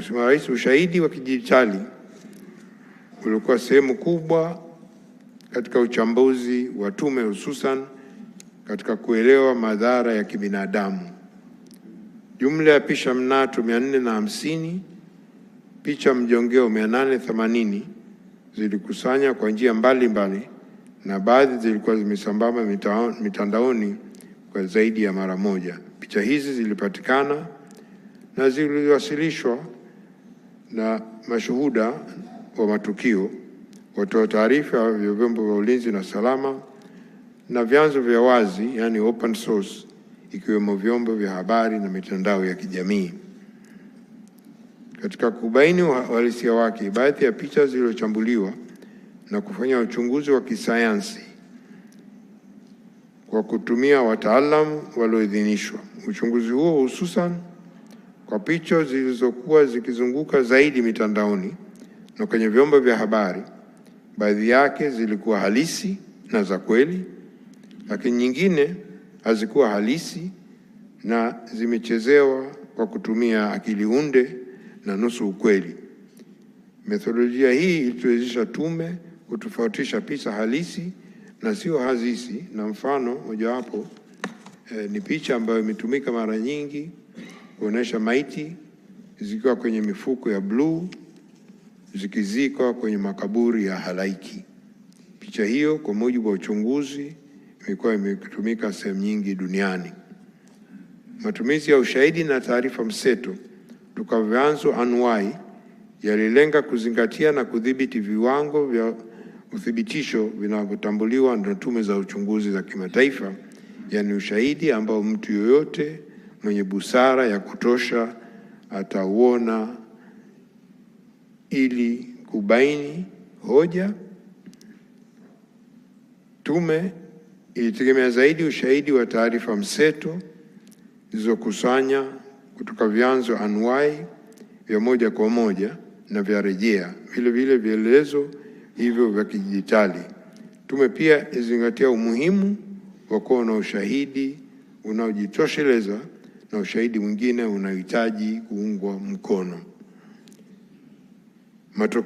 Mheshimiwa Rais, ushahidi wa kidijitali ulikuwa sehemu kubwa katika uchambuzi wa tume, hususan katika kuelewa madhara ya kibinadamu. Jumla ya picha mnato 450, picha mjongeo 880 zilikusanya kwa njia mbalimbali, na baadhi zilikuwa zimesambamba mitandaoni kwa zaidi ya mara moja. Picha hizi zilipatikana na ziliwasilishwa na mashuhuda wa matukio, watoa taarifa vya vyombo vya ulinzi na salama, na vyanzo vya wazi, yani open source, ikiwemo vyombo vya habari na mitandao ya kijamii. Katika kubaini uhalisia wake, baadhi ya picha zilizochambuliwa na kufanya uchunguzi wa kisayansi kwa kutumia wataalamu walioidhinishwa. Uchunguzi huo hususan kwa picha zilizokuwa zikizunguka zaidi mitandaoni na kwenye vyombo vya habari, baadhi yake zilikuwa halisi na za kweli, lakini nyingine hazikuwa halisi na zimechezewa kwa kutumia akili unde na nusu ukweli. Methodolojia hii ilituwezesha tume kutofautisha picha halisi na sio halisi, na mfano mojawapo ni picha ambayo imetumika mara nyingi kuonesha maiti zikiwa kwenye mifuko ya bluu zikizikwa kwenye makaburi ya halaiki. Picha hiyo kwa mujibu wa uchunguzi imekuwa imetumika sehemu nyingi duniani. Matumizi ya ushahidi na taarifa mseto kutoka vyanzo anuwai yalilenga kuzingatia na kudhibiti viwango vya uthibitisho vinavyotambuliwa na tume za uchunguzi za kimataifa, yani ushahidi ambao mtu yoyote mwenye busara ya kutosha atauona ili kubaini hoja. Tume ilitegemea zaidi ushahidi wa taarifa mseto zilizokusanya kutoka vyanzo anuwai vya moja kwa moja na vya rejea, vile vile vielelezo hivyo vya kidijitali. Tume pia izingatia umuhimu wa kuwa na ushahidi unaojitosheleza na ushahidi mwingine unahitaji kuungwa mkono.